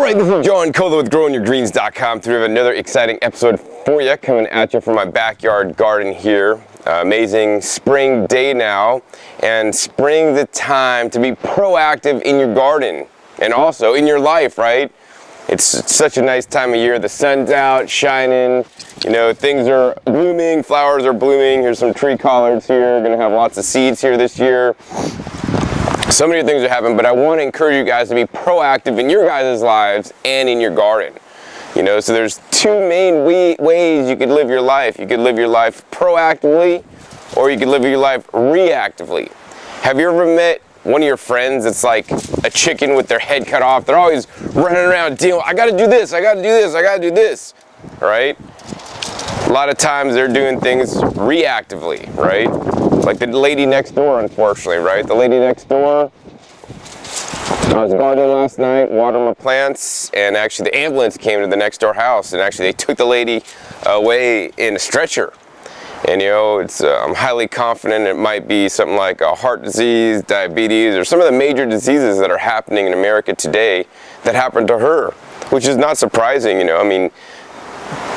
Alright, this is John Cola with growingyourgreens.com. We have another exciting episode for you, coming at you from my backyard garden here. Amazing spring day now, and spring the time to be proactive in your garden and also in your life, right? It's such a nice time of year. The sun's out, shining, you know, things are blooming, flowers are blooming. Here's some tree collards here. Gonna have lots of seeds here this year. So many things are happening, but I want to encourage you guys to be proactive in your guys' lives and in your garden. You know, so there's two main ways you could live your life. You could live your life proactively, or you could live your life reactively. Have you ever met one of your friends that's like a chicken with their head cut off? They're always running around dealing, I gotta do this, I gotta do this, I gotta do this, right? A lot of times they're doing things reactively, right? Like the lady next door, unfortunately, right? The lady next door, I was gardening last night, watering my plants, and actually the ambulance came to the next door house, and actually they took the lady away in a stretcher. And you know, I'm highly confident it might be something like a heart disease, diabetes, or some of the major diseases that are happening in America today that happened to her, which is not surprising, you know. I mean,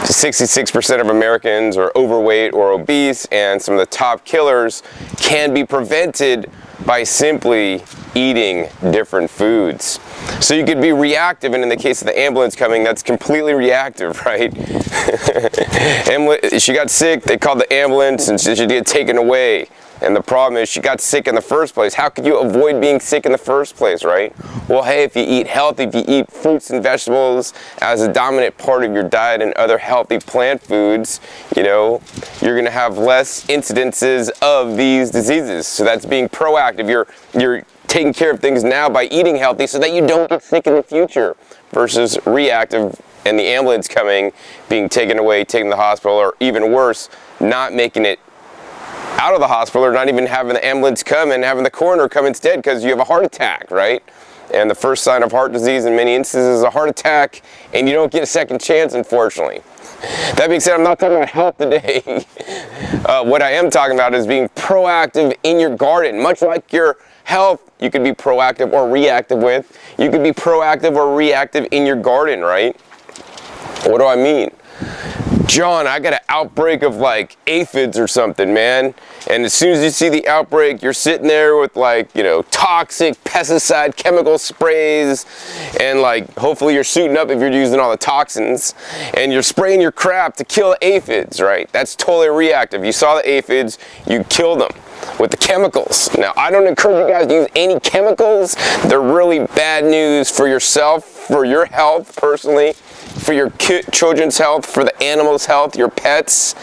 66% of Americans are overweight or obese, and some of the top killers can be prevented by simply eating different foods. So you could be reactive, and in the case of the ambulance coming, that's completely reactive, right? And she got sick, they called the ambulance, and she should get taken away. And the problem is she got sick in the first place. How could you avoid being sick in the first place, right? Well, hey, if you eat healthy, if you eat fruits and vegetables as a dominant part of your diet and other healthy plant foods, you know, you're gonna have less incidences of these diseases. So that's being proactive. You're taking care of things now by eating healthy so that you don't get sick in the future, versus reactive and the ambulance coming, being taken away, taken to the hospital, or even worse, not making it out of the hospital, or not even having the ambulance come and having the coroner come instead because you have a heart attack, right? And the first sign of heart disease in many instances is a heart attack, and you don't get a second chance, unfortunately. That being said, I'm not talking about health today. What I am talking about is being proactive in your garden. Much like your health, you could be proactive or reactive with. You could be proactive or reactive in your garden, right? What do I mean? John, I got an outbreak of like aphids or something, man. And as soon as you see the outbreak, you're sitting there with like, you know, toxic pesticide chemical sprays, and like hopefully you're suiting up if you're using all the toxins, and you're spraying your crap to kill aphids, right? That's totally reactive. You saw the aphids, you killed them with the chemicals. Now, I don't encourage you guys to use any chemicals. They're really bad news for yourself, for your health personally, for your children's health, for the animals' health, your pets,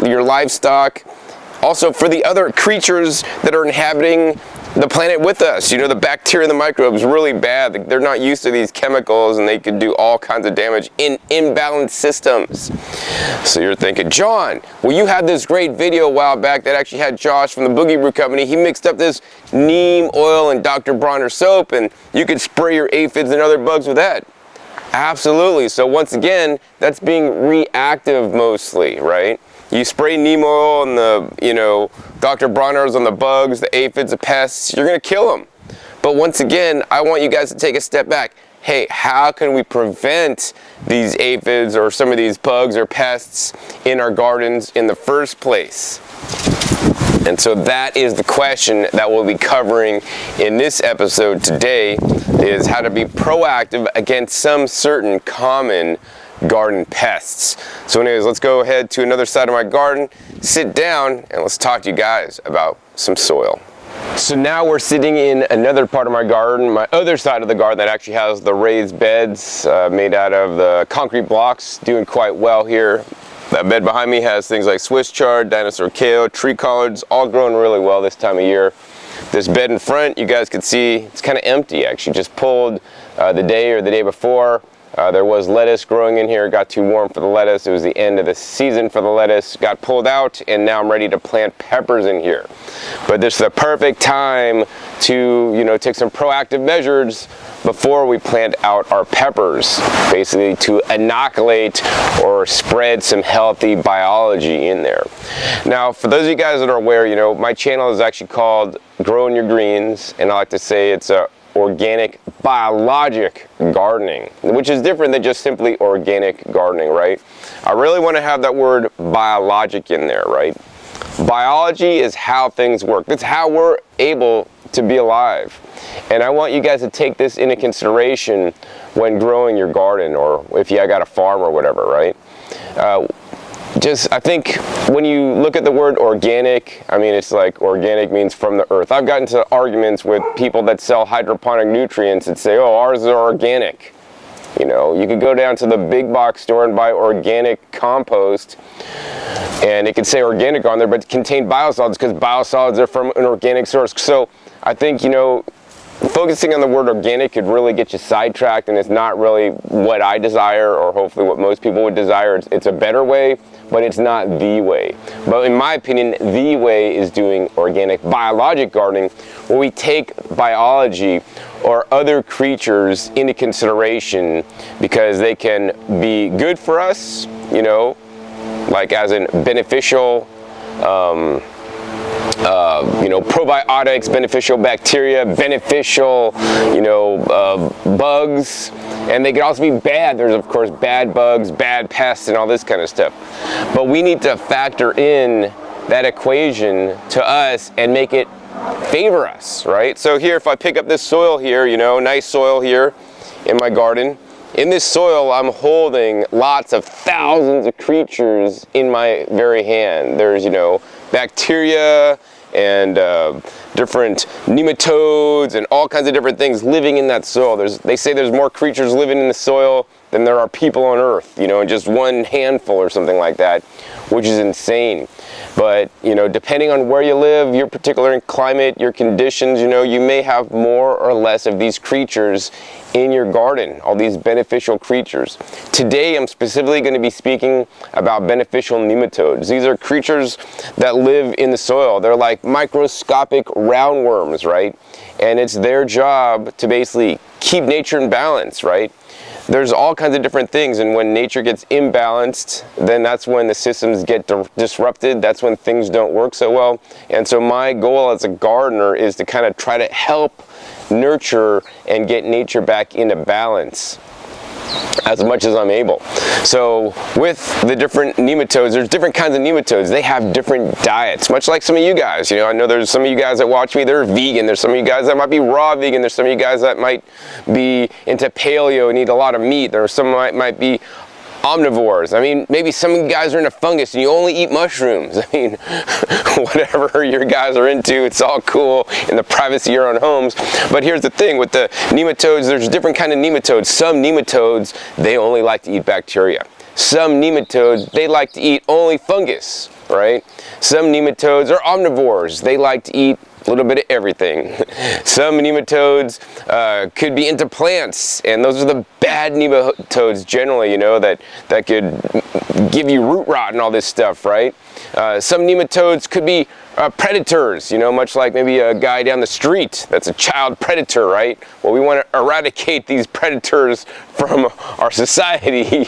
your livestock, also for the other creatures that are inhabiting the planet with us. You know, the bacteria and the microbes, really bad. They're not used to these chemicals, and they could do all kinds of damage in imbalanced systems. So you're thinking, John, well, you had this great video a while back that actually had Josh from the Boogie Brew Company. He mixed up this neem oil and Dr. Bronner soap, and you could spray your aphids and other bugs with that. Absolutely. So once again, that's being reactive mostly, right? You spray neem oil and the, you know, Dr. Bronner's on the bugs, the aphids, the pests, you're going to kill them. But once again, I want you guys to take a step back. Hey, how can we prevent these aphids or some of these bugs or pests in our gardens in the first place? And so that is the question that we'll be covering in this episode today, is how to be proactive against some certain common garden pests. So anyways, let's go ahead to another side of my garden, sit down, and let's talk to you guys about some soil. So now we're sitting in another part of my garden, my other side of the garden that actually has the raised beds made out of the concrete blocks, doing quite well here. That bed behind me has things like Swiss chard, dinosaur kale, tree collards, all growing really well this time of year. This bed in front, you guys can see, it's kind of empty actually. Just pulled the day before. There was lettuce growing in here. It got too warm for the lettuce. It was the end of the season for the lettuce. Got pulled out, and now I'm ready to plant peppers in here. But this is the perfect time to, you know, take some proactive measures before we plant out our peppers, basically to inoculate or spread some healthy biology in there. Now, for those of you guys that are aware, you know, my channel is actually called Growing Your Greens, and I like to say it's a organic biologic gardening, which is different than just simply organic gardening, right? I really want to have that word biologic in there, right? Biology is how things work. That's how we're able to be alive. And I want you guys to take this into consideration when growing your garden, or if you got a farm or whatever, right? I think when you look at the word organic, I mean, it's like organic means from the earth. I've gotten into arguments with people that sell hydroponic nutrients that say, oh, ours are organic. You know, you could go down to the big box store and buy organic compost, and it could say organic on there, but it contain biosolids because biosolids are from an organic source. So I think, you know, focusing on the word organic could really get you sidetracked, and it's not really what I desire, or hopefully what most people would desire. It's a better way, but it's not the way. But in my opinion, the way is doing organic biologic gardening, where we take biology or other creatures into consideration because they can be good for us, you know, like as in beneficial, you know, probiotics, beneficial bacteria, beneficial, you know, bugs, and they can also be bad. There's of course bad bugs, bad pests, and all this kind of stuff. But we need to factor in that equation to us and make it favor us, right? So here, if I pick up this soil here, you know, nice soil here in my garden. In this soil, I'm holding lots of thousands of creatures in my very hand. There's, you know, bacteria and different nematodes and all kinds of different things living in that soil. They say there's more creatures living in the soil than there are people on Earth, you know, in just one handful or something like that, which is insane. But, you know, depending on where you live, your particular climate, your conditions, you know, you may have more or less of these creatures in your garden, all these beneficial creatures. Today, I'm specifically going to be speaking about beneficial nematodes. These are creatures that live in the soil. They're like microscopic roundworms, right? And it's their job to basically keep nature in balance, right? There's all kinds of different things, and when nature gets imbalanced, then that's when the systems get disrupted. That's when things don't work so well. And so my goal as a gardener is to kind of try to help nurture and get nature back into balance as much as I'm able. So with the different nematodes, there's different kinds of nematodes. They have different diets, much like some of you guys. You know, I know there's some of you guys that watch me, they're vegan. There's some of you guys that might be raw vegan. There's some of you guys that might be into paleo and eat a lot of meat. There are some might be omnivores. I mean, maybe some of you guys are into fungus and you only eat mushrooms. I mean, whatever your guys are into, it's all cool in the privacy of your own homes. But here's the thing, with the nematodes, there's different kind of nematodes. Some nematodes, they only like to eat bacteria. Some nematodes, they like to eat only fungus, right? Some nematodes are omnivores. They like to eat a little bit of everything. Some nematodes could be into plants, and those are the bad nematodes generally, you know, that could give you root rot and all this stuff, right? Some nematodes could be predators, you know, much like maybe a guy down the street that's a child predator, right? Well, we want to eradicate these predators from our society,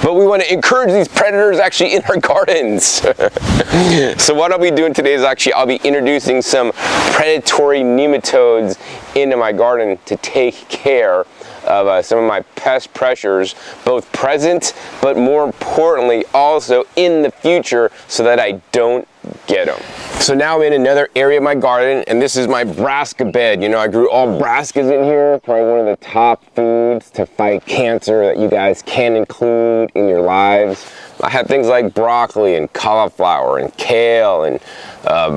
but we want to encourage these predators actually in our gardens. So what I'll be doing today is I'll be introducing some predatory nematodes into my garden to take care of some of my pest pressures, both present, but more importantly, also in the future, so that I don't get them. So now I'm in another area of my garden, and this is my brassica bed. You know, I grew all brassicas in here, probably one of the top foods to fight cancer that you guys can include in your lives. I have things like broccoli and cauliflower and kale and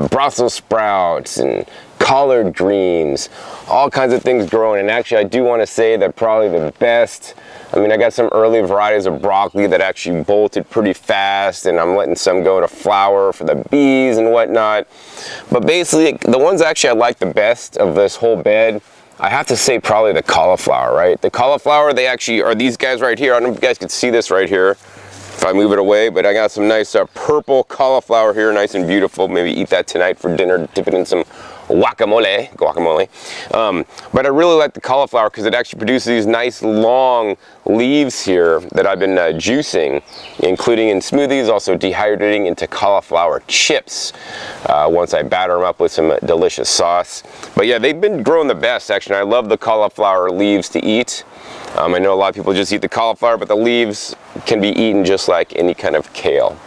Brussels sprouts and collard greens, all kinds of things growing. And actually, I do want to say that probably the best, I mean, I got some early varieties of broccoli that actually bolted pretty fast, and I'm letting some go to flower for the bees and whatnot. But basically, the ones actually I like the best of this whole bed, I have to say probably the cauliflower, right? The cauliflower, they actually are these guys right here. I don't know if you guys can see this right here if I move it away, but I got some nice purple cauliflower here, nice and beautiful. Maybe eat that tonight for dinner, dip it in some guacamole. But I really like the cauliflower because it actually produces these nice long leaves here that I've been juicing, including in smoothies, also dehydrating into cauliflower chips once I batter them up with some delicious sauce. But yeah, they've been growing the best actually. I love the cauliflower leaves to eat. I know a lot of people just eat the cauliflower, but the leaves can be eaten just like any kind of kale.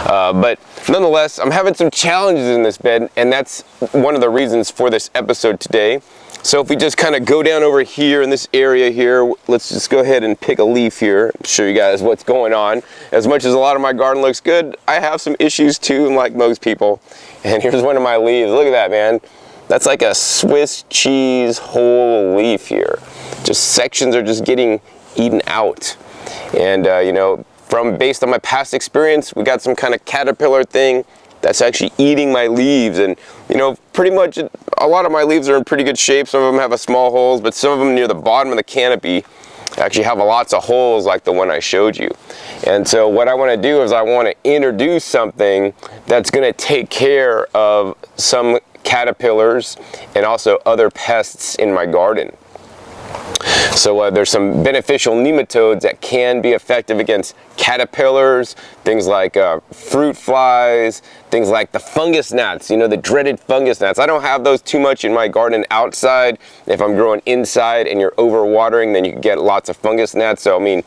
But nonetheless, I'm having some challenges in this bed, and that's one of the reasons for this episode today. So if we just kind of go down over here in this area here, let's just go ahead and pick a leaf here, show you guys what's going on. As much as a lot of my garden looks good, I have some issues too, like most people. And here's one of my leaves. Look at that, man. That's like a Swiss cheese whole leaf here. Just sections are just getting eaten out. And you know, based on my past experience, we got some kind of caterpillar thing that's actually eating my leaves. And you know, pretty much a lot of my leaves are in pretty good shape. Some of them have a small holes, but some of them near the bottom of the canopy actually have lots of holes like the one I showed you. And so what I want to do is I want to introduce something that's going to take care of some caterpillars and also other pests in my garden. So there's some beneficial nematodes that can be effective against caterpillars, things like fruit flies, things like the fungus gnats, you know, the dreaded fungus gnats. I don't have those too much in my garden outside. If I'm growing inside and you're overwatering, then you can get lots of fungus gnats. So I mean,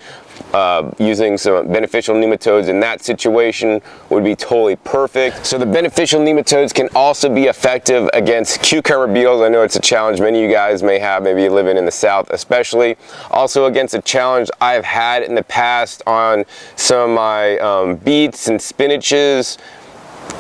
using some beneficial nematodes in that situation would be totally perfect. So the beneficial nematodes can also be effective against cucumber beetles. I know it's a challenge many of you guys may have, maybe you living in the south especially. Also against a challenge I've had in the past on some of my beets and spinaches.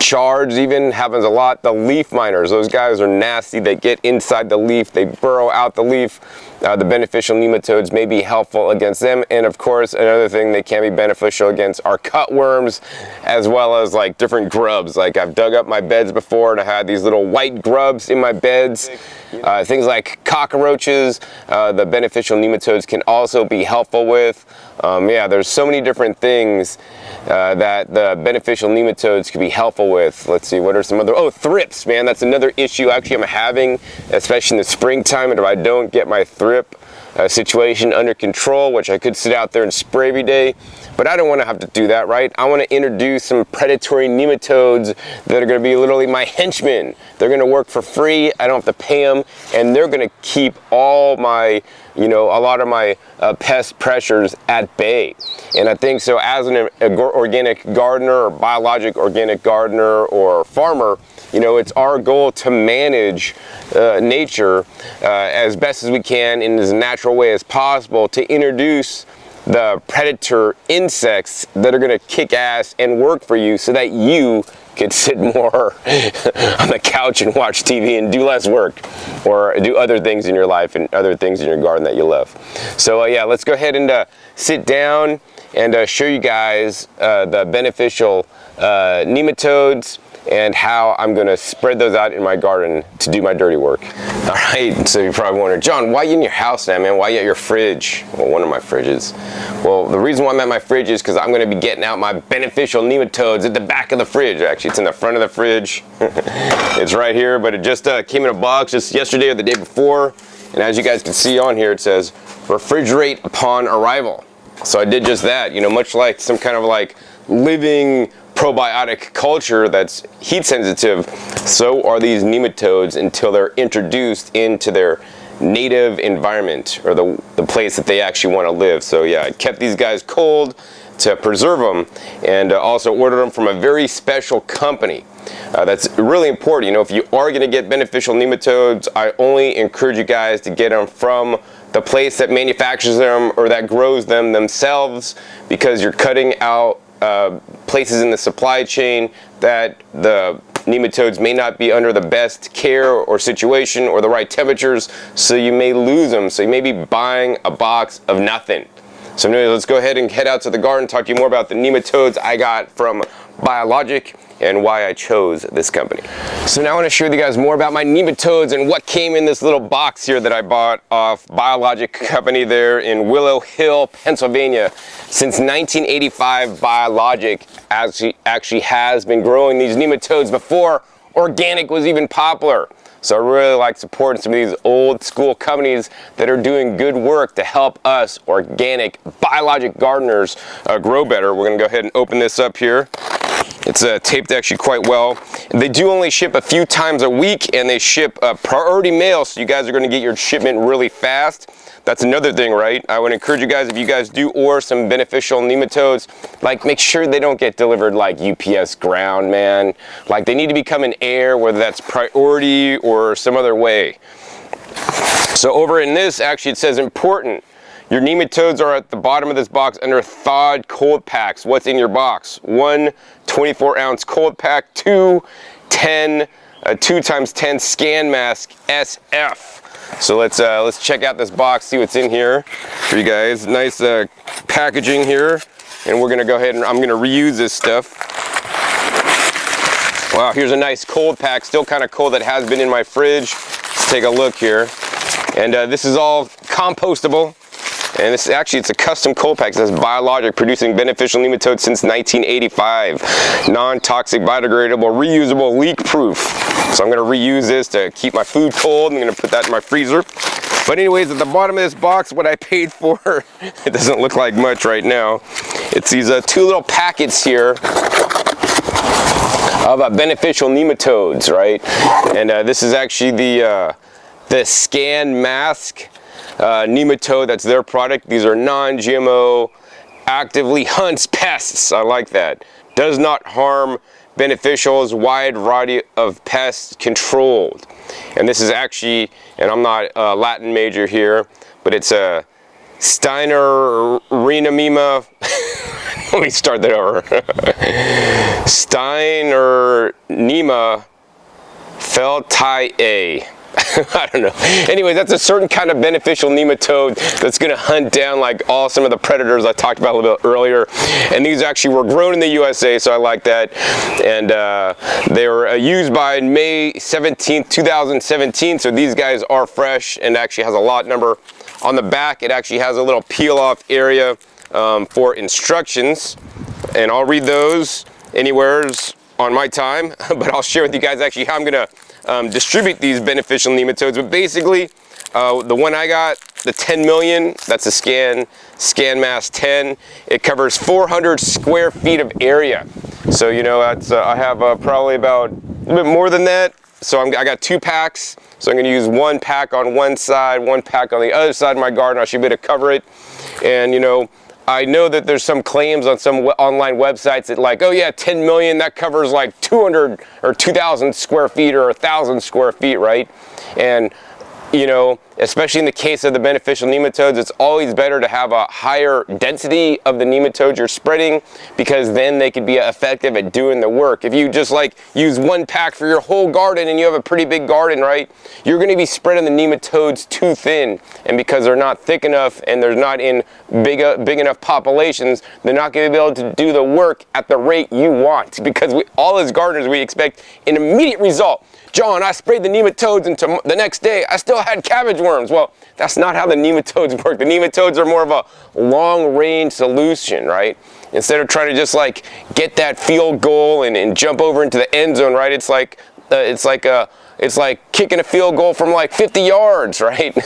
Chards even happens a lot. The leaf miners, those guys are nasty. They get inside the leaf, they burrow out the leaf. The beneficial nematodes may be helpful against them. And of course, another thing they can be beneficial against are cutworms, as well as like different grubs. Like I've dug up my beds before and I had these little white grubs in my beds. Things like cockroaches, the beneficial nematodes can also be helpful with. Yeah, there's so many different things that the beneficial nematodes can be helpful with. Let's see, what are some other, thrips, man, that's another issue actually I'm having, especially in the springtime. And if I don't get my thrip situation under control, which I could sit out there and spray every day, but I don't want to have to do that, right? I want to introduce some predatory nematodes that are going to be literally my henchmen. They're going to work for free. I don't have to pay them, and they're going to keep all my, you know, a lot of my pest pressures at bay. And I think so as an organic gardener or biologic organic gardener or farmer, you know, it's our goal to manage nature as best as we can in as natural way as possible to introduce the predator insects that are going to kick ass and work for you so that you could sit more on the couch and watch TV and do less work or do other things in your life and other things in your garden that you love. So yeah, let's go ahead and sit down and show you guys the beneficial nematodes and how I'm going to spread those out in my garden to do my dirty work. All right, so you're probably wondering, John, why are you in your house now, man? Why are you at your fridge? Well, one of my fridges. Well, the reason why I'm at my fridge is because I'm going to be getting out my beneficial nematodes at the back of the fridge. Actually, it's in the front of the fridge. It's right here, but it just came in a box just yesterday or the day before. And as you guys can see on here, it says, refrigerate upon arrival. So I did just that, you know, much like some kind of like living probiotic culture that's heat sensitive, so are these nematodes until they're introduced into their native environment or the place that they actually want to live. So yeah, I kept these guys cold to preserve them, and also ordered them from a very special company. That's really important. You know, if you are going to get beneficial nematodes, I only encourage you guys to get them from the place that manufactures them or that grows them themselves, because you're cutting out places in the supply chain that the nematodes may not be under the best care or situation or the right temperatures, so you may lose them. So you may be buying a box of nothing. So anyways, let's go ahead and head out to the garden, talk to you more about the nematodes I got from Biologic and why I chose this company. So now I want to show you guys more about my nematodes and what came in this little box here that I bought off Biologic company there in Willow Hill, Pennsylvania. Since 1985, Biologic actually has been growing these nematodes before organic was even popular. So I really like supporting some of these old school companies that are doing good work to help us organic biologic gardeners grow better. We're gonna go ahead and open this up here. It's taped actually quite well. They do only ship a few times a week, and they ship priority mail, so you guys are gonna get your shipment really fast. That's another thing, right? I would encourage you guys, if you guys do order some beneficial nematodes, like make sure they don't get delivered like UPS ground, man. Like they need to be coming air, whether that's priority or some other way. So over in this, actually it says important. Your nematodes are at the bottom of this box under thawed cold packs. What's in your box? 1 24-ounce cold pack, 2 2x10 scan mask SF. So let's check out this box, see what's in here for you guys. Nice packaging here, and we're gonna go ahead and I'm gonna reuse this stuff. Wow, here's a nice cold pack, still kind of cold, that has been in my fridge. Let's take a look here, and this is all compostable. And this actually, it's a custom cold pack. It says biologic, producing beneficial nematodes since 1985. Non-toxic, biodegradable, reusable, leak-proof. So I'm gonna reuse this to keep my food cold. I'm gonna put that in my freezer. But anyways, at the bottom of this box, what I paid for, it doesn't look like much right now. It's these 2 little packets here of beneficial nematodes, right? And this is actually the scan mask nematode. That's their product. These are non-GMO, actively hunts pests. I like that. Does not harm beneficials, wide variety of pests controlled. And this is actually, and I'm not a Latin major here, but it's a Steinerenema. Let me start that over. Steinerenema feltiae. I don't know. Anyway, that's a certain kind of beneficial nematode that's going to hunt down like some of the predators I talked about a little bit earlier. And these actually were grown in the USA, so I like that. And they were used by May 17th, 2017. So these guys are fresh, and actually has a lot number on the back. It actually has a little peel-off area for instructions, and I'll read those anywheres on my time. But I'll share with you guys actually how I'm going to distribute these beneficial nematodes. But basically, the one I got, the 10 million, that's a scan mask 10. It covers 400 square feet of area. So, you know, that's, I have probably about a little bit more than that. So I got 2 packs. So I'm going to use 1 pack on one side, 1 pack on the other side of my garden. I should be able to cover it. And, you know, I know that there's some claims on some online websites that like, oh yeah, 10 million, that covers like 200 or 2,000 square feet or 1,000 square feet, right? And, you know, especially in the case of the beneficial nematodes, it's always better to have a higher density of the nematodes you're spreading, because then they could be effective at doing the work. If you just like use 1 pack for your whole garden and you have a pretty big garden, right, you're going to be spreading the nematodes too thin, and because they're not thick enough and they're not in big enough populations, they're not going to be able to do the work at the rate you want, because all as gardeners we expect an immediate result. John, I sprayed the nematodes, and the next day I still had cabbage worms. Well, that's not how the nematodes work. The nematodes are more of a long-range solution, right? Instead of trying to just like get that field goal and jump over into the end zone, right? It's like kicking a field goal from like 50 yards, right?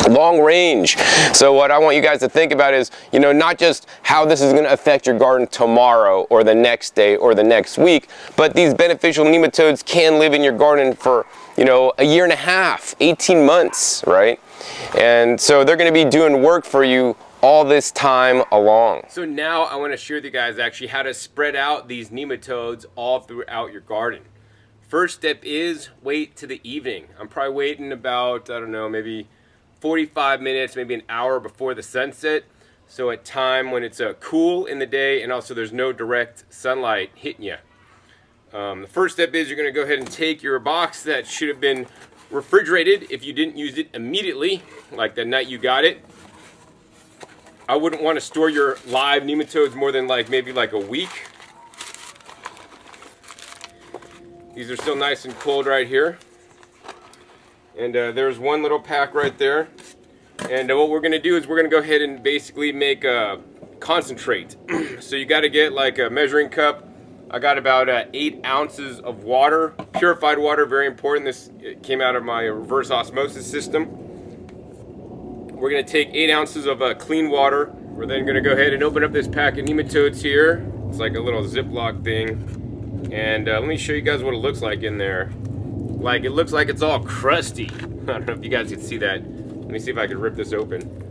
Long range. So what I want you guys to think about is, you know, not just how this is going to affect your garden tomorrow or the next day or the next week, but these beneficial nematodes can live in your garden for, you know, a year and a half, 18 months, right? And so they're going to be doing work for you all this time along. So now I want to share with you guys actually how to spread out these nematodes all throughout your garden. First step is wait to the evening. I'm probably waiting about, I don't know, maybe 45 minutes, maybe an hour before the sunset. So at time when it's cool in the day, and also there's no direct sunlight hitting you. The first step is you're going to go ahead and take your box that should have been refrigerated if you didn't use it immediately, like the night you got it. I wouldn't want to store your live nematodes more than maybe a week. These are still nice and cold right here. And there's 1 little pack right there. And what we're going to do is we're going to go ahead and basically make a concentrate. So you got to get like a measuring cup, I got about 8 ounces of water, purified water, very important. This came out of my reverse osmosis system. We're going to take 8 ounces of clean water. We're then going to go ahead and open up this pack of nematodes here. It's like a little Ziploc thing. And let me show you guys what it looks like in there. Like, it looks like it's all crusty. I don't know if you guys can see that. Let me see if I can rip this open.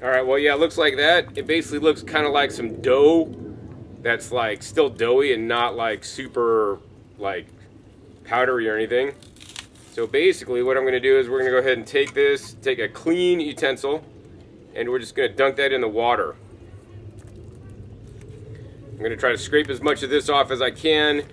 Alright, well, yeah, it looks like that. It basically looks kind of like some dough that's like still doughy and not like super like powdery or anything. So basically what I'm going to do is we're going to go ahead and take this, take a clean utensil, and we're just going to dunk that in the water. I'm going to try to scrape as much of this off as I can.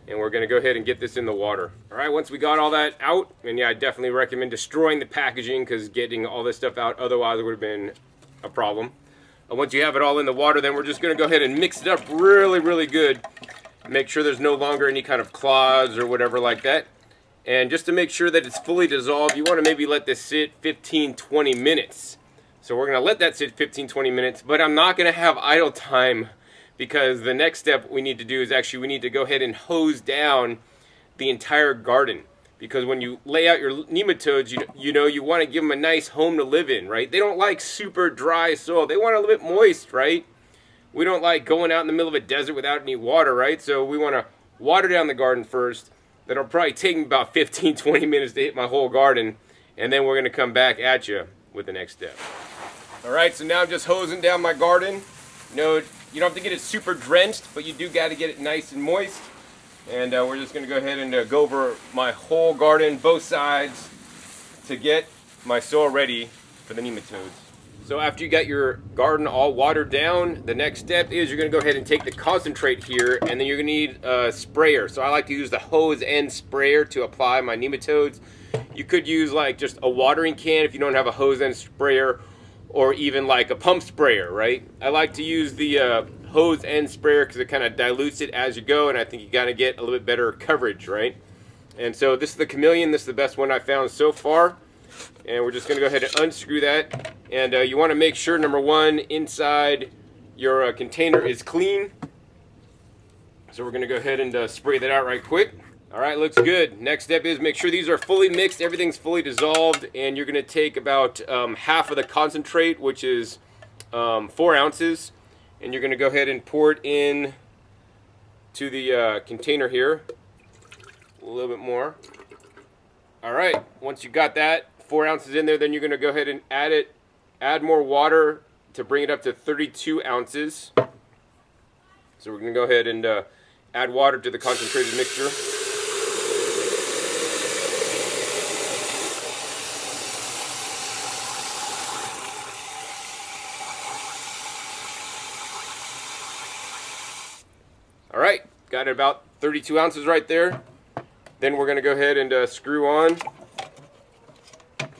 And we're going to go ahead and get this in the water. Alright, once we got all that out, and yeah, I definitely recommend destroying the packaging because getting all this stuff out otherwise would have been a problem. Once you have it all in the water, then we're just going to go ahead and mix it up really, really good. Make sure there's no longer any kind of clods or whatever like that. And just to make sure that it's fully dissolved, you want to maybe let this sit 15-20 minutes. So we're going to let that sit 15-20 minutes, but I'm not going to have idle time, because the next step we need to do is actually we need to go ahead and hose down the entire garden. Because when you lay out your nematodes, you know you want to give them a nice home to live in, right? They don't like super dry soil. They want a little bit moist, right? We don't like going out in the middle of a desert without any water, right? So we want to water down the garden first. That'll probably take me about 15-20 minutes to hit my whole garden. And then we're going to come back at you with the next step. Alright, so now I'm just hosing down my garden. You don't have to get it super drenched, but you do got to get it nice and moist. And we're just going to go ahead and go over my whole garden, both sides, to get my soil ready for the nematodes. So after you got your garden all watered down, the next step is you're going to go ahead and take the concentrate here, and then you're going to need a sprayer. So I like to use the hose end sprayer to apply my nematodes. You could use like just a watering can if you don't have a hose end sprayer, or even like a pump sprayer, right? I like to use the hose end sprayer because it kind of dilutes it as you go, and I think you got to get a little bit better coverage, right? And so this is the chameleon. This is the best one I found so far. And we're just going to go ahead and unscrew that. And you want to make sure, number one, inside your container is clean. So we're going to go ahead and spray that out right quick. All right, looks good. Next step is make sure these are fully mixed, everything's fully dissolved, and you're going to take about half of the concentrate, which is 4 ounces, and you're going to go ahead and pour it in to the container here. A little bit more. All right, once you got that 4 ounces in there, then you're going to go ahead and add more water to bring it up to 32 ounces. So we're going to go ahead and add water to the concentrated mixture. All right, got it about 32 ounces right there. Then we're going to go ahead and screw on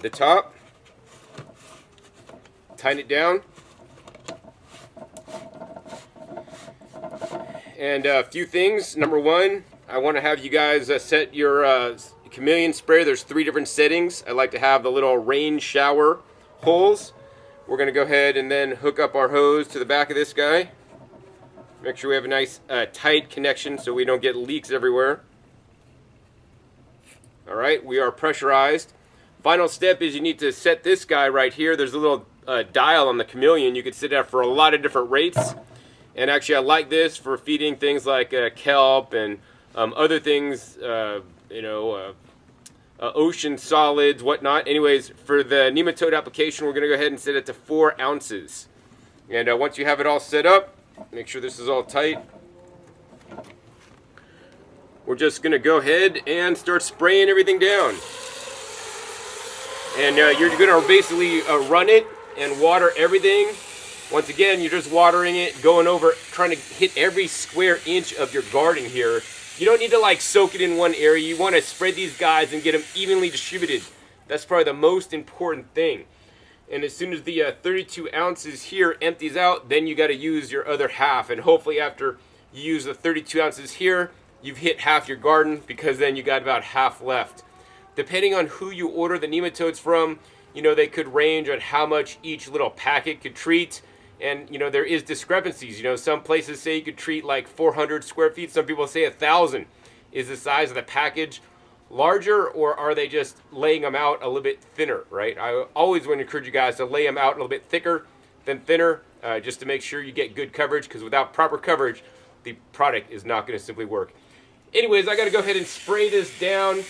the top, tighten it down, and a few things. Number one, I want to have you guys set your chameleon sprayer. There's 3 different settings. I like to have the little rain shower holes. We're going to go ahead and then hook up our hose to the back of this guy. Make sure we have a nice tight connection so we don't get leaks everywhere. Alright, we are pressurized. Final step is you need to set this guy right here. There's a little dial on the chameleon. You can set it for a lot of different rates. And actually I like this for feeding things like kelp and other things, ocean solids, whatnot. Anyways, for the nematode application, we're going to go ahead and set it to 4 ounces. And once you have it all set up, make sure this is all tight. We're just going to go ahead and start spraying everything down. And you're going to basically run it and water everything. Once again, you're just watering it, going over, trying to hit every square inch of your garden here. You don't need to like soak it in one area. You want to spread these guys and get them evenly distributed. That's probably the most important thing. And as soon as the 32 ounces here empties out, then you got to use your other half. And hopefully after you use the 32 ounces here, you've hit half your garden, because then you got about half left. Depending on who you order the nematodes from, you know, they could range on how much each little packet could treat. And, you know, there is discrepancies. You know, some places say you could treat like 400 square feet. Some people say 1,000. Is the size of the package larger, or are they just laying them out a little bit thinner, right? I always want to encourage you guys to lay them out a little bit thicker than thinner, just to make sure you get good coverage, because without proper coverage, the product is not going to simply work. Anyways, I got to go ahead and spray this down.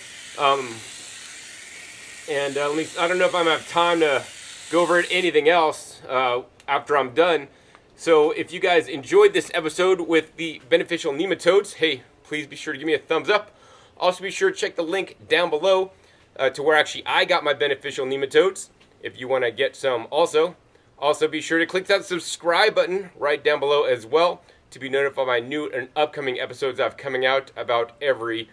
At least I don't know if I'm going to have time to go over anything else after I'm done. So if you guys enjoyed this episode with the beneficial nematodes, hey, please be sure to give me a thumbs up. Also be sure to check the link down below to where actually I got my beneficial nematodes if you want to get some also. Also be sure to click that subscribe button right down below as well to be notified by new and upcoming episodes I have coming out about every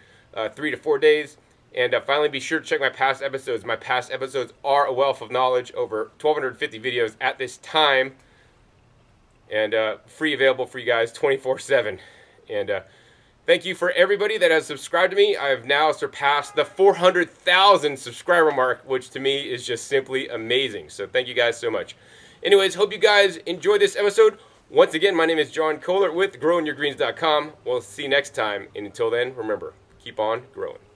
3 to 4 days. And finally, be sure to check my past episodes. My past episodes are a wealth of knowledge, over 1,250 videos at this time, and free available for you guys 24/7. And thank you for everybody that has subscribed to me. I have now surpassed the 400,000 subscriber mark, which to me is just simply amazing. So thank you guys so much. Anyways, hope you guys enjoyed this episode. Once again, my name is John Kohler with growingyourgreens.com. We'll see you next time. And until then, remember, keep on growing.